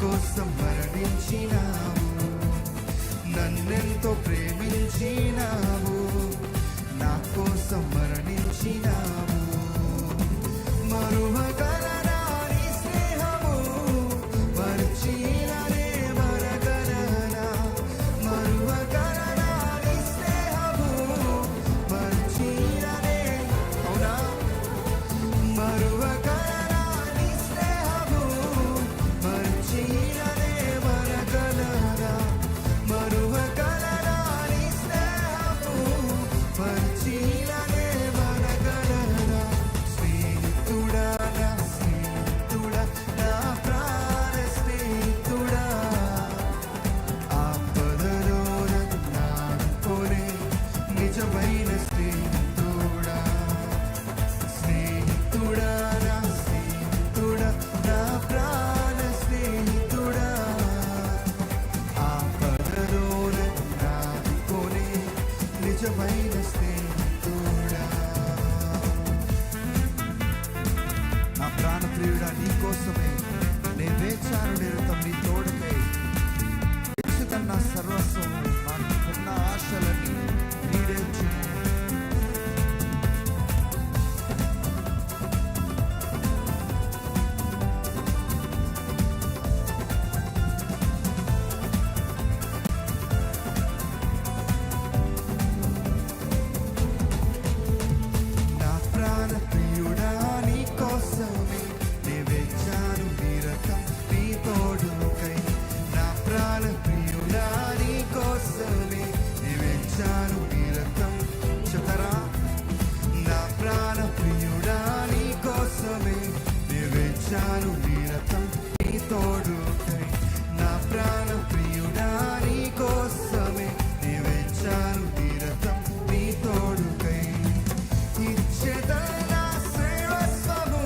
కోసం మరణించినావు, నన్నెంతో ప్రేమించినావు, నా కోసం మరణించినావు. మరువగలనా నీ స్నేహము, మరచిననే మరగలనా, మరువగలనా నీ స్నేహము, మరచిననే అవునా, మరువగలనా నీ స్నేహము, మరచిననే మరగలనా, మరువగలనా నీ స్నేహము, మరచిననే మరగలనా. స్నేహితుడా నా స్నేహితుడా, నా ప్రాణ స్నేహితుడా, ఆపదలో నన్ను ఆదుకొనే నిజమైన స్నేహితుడా. స్నేహితుడా నా స్నేహితుడా, నా ప్రాణ స్నేహితుడా, ఆపదలో నన్ను ఆదుకొనే నిజమైన స్నేహితుడా. నా ప్రాణప్రియుడా, నీ కోసమే నేను వేచాను నిరతం నీ తోడుకై. వేచుతన్న సర్వస్వం, నాకున్న ఆశలని నీడేర్చు. నా ప్రాణప్రియుడా, నీ కోసమే నే వేచాను నిరతం నీ తోడుకై. నా ప్రాణప్రియుడా, నీ కోసమే నే వేచాను నిరతం. చెప్తారా? నా ప్రాణప్రియుడా, నీ కోసమే నే వేచాను నిరతం నీ తోడుకై. నా ప్రాణప్రియుడా, నీ కోసమే నే వేచాను నిరతం నీ తోడుకై. ఇచ్చేదన్న సర్వస్వము,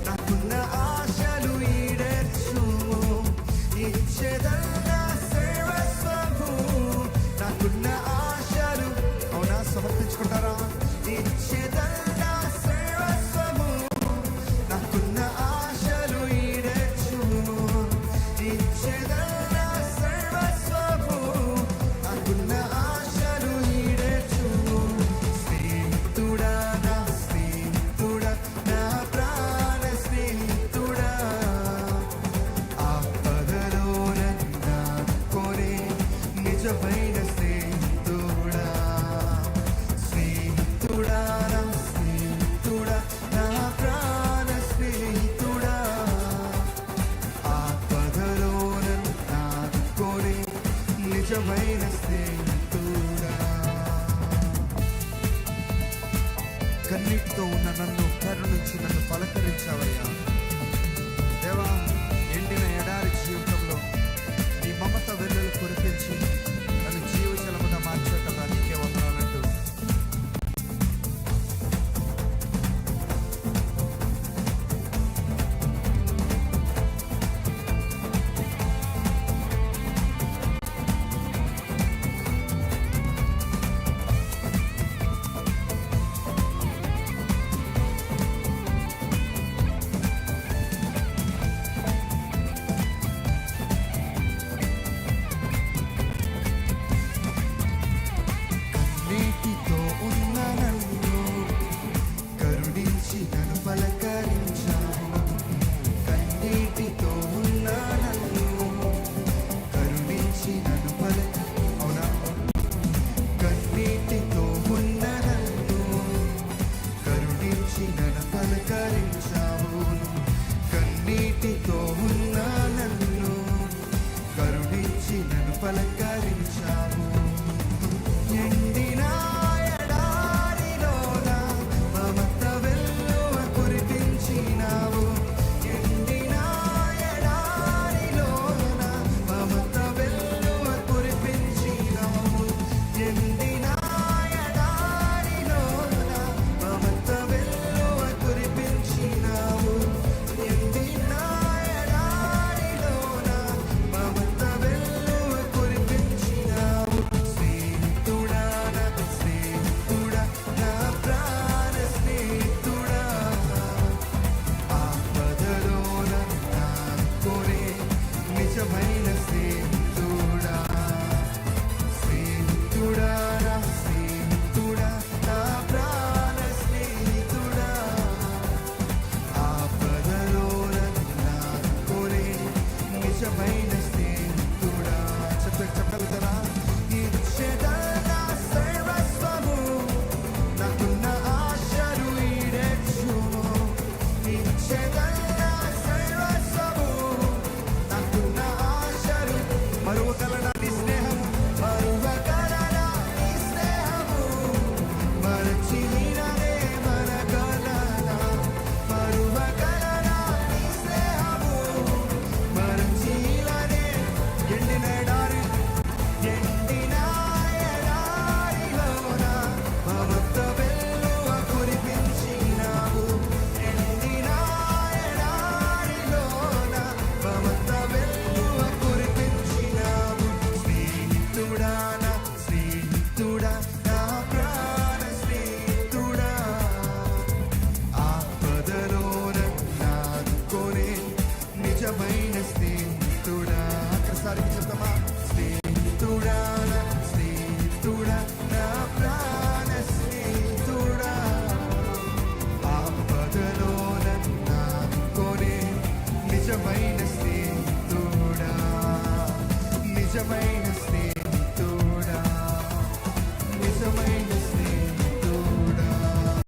నాకున్న ఆశలు ఈడేర్చుము. ఇచ్చేదన్న సర్వస్వము, నాకున్న ఆశలు అవునా, సమర్పించుకుంటారా? ఇచ్చేదన్న సర్వస్వము, నాకున్న ఆశలు ఈడేర్చుము. ఇచ్చేదన్న సర్వస్వము, నాకున్న ఆశలు ఈడేర్చుము. స్నేహితుడా నా స్నేహితుడా, నా ప్రాణ స్నేహితుడా, ఆపదలో నన్ను ఆదుకొనే నిజమైన స్నేహితుడా. స్నేహితుడా నా స్నేహితుడా, నా ప్రాణ స్నేహితుడా, ఆపదలో నన్ను ఆదుకొనే నిజమైన స్నేహితుడా. కన్నీటితో ఉన్న నన్ను కరుణించి నన్ను పలకరించావయ్యా. దేవా, ఎండిన ఎడారి జీవితంలో నీ మమత వెల్లులు కురిపించి నన్ను జీవజలముగా మార్చే కదా, నీకే వందనాలంటూ నీటితో ఉన్న నన్ను కరుణించి నన్ను పలకరించావు. కన్నీటితో ఉన్న నన్ను కరుణించి నన్ను అవునా, కన్నీటితో ఉన్న నన్ను కరుణించి నన్ను పలకరించావు. కన్నీటితో ఉన్న నన్ను కరుణించి నన్ను పలకరించావు. ఎండిన ఎడారిలోన మమత వెల్లువ కురిపించినావు. ఎండిన ఎడారిలోన మమత వెల్లువ కురిపించినావు. ఎండిన ఎడారిలోన మమత వెల్లువ కురిపించినావు. ఎండిన ఎడారిలోన మమత వెల్లువ కురిపించినావు. నిజమైన స్నేహితుడా. చెప్పగలుగుతారా? ఇచ్చేదన్నా సర్వస్వము, నాకున్న ఆశలు ఈడేర్చుము. ఇచ్చేదన్నా సర్వస్వము, నాకున్న ఆశలు. మరువగలనా నీ స్నేహము, మరువగలనా నీ స్నేహము, మరచిననే మనగలనా. మరువగలనా నీ స్నేహము, మరచిననే. ఎండిన ఎడారి, ఎండిన ఎడారిలోన మమత వెల్లువ కురిపించినావు. ఎండిన ఎడారిలోన మమత వెల్లువ కురిపించినావు. స్నేహితుడా, నా స్నేహితుడా, నా ప్రాణ స్నేహితుడా, ఆపదలోన నాదుకోనే నిజమైన స్నేహితుడా. ఒక్కసారి చెప్తామా? స్నేహితుడా, నా స్నేహితుడా, నా ప్రాణ స్నేహితుడా, ఆపదలోన నాదుకోనే నిజమైన స్నేహితుడా. నిజమైన స్నేహితుడా.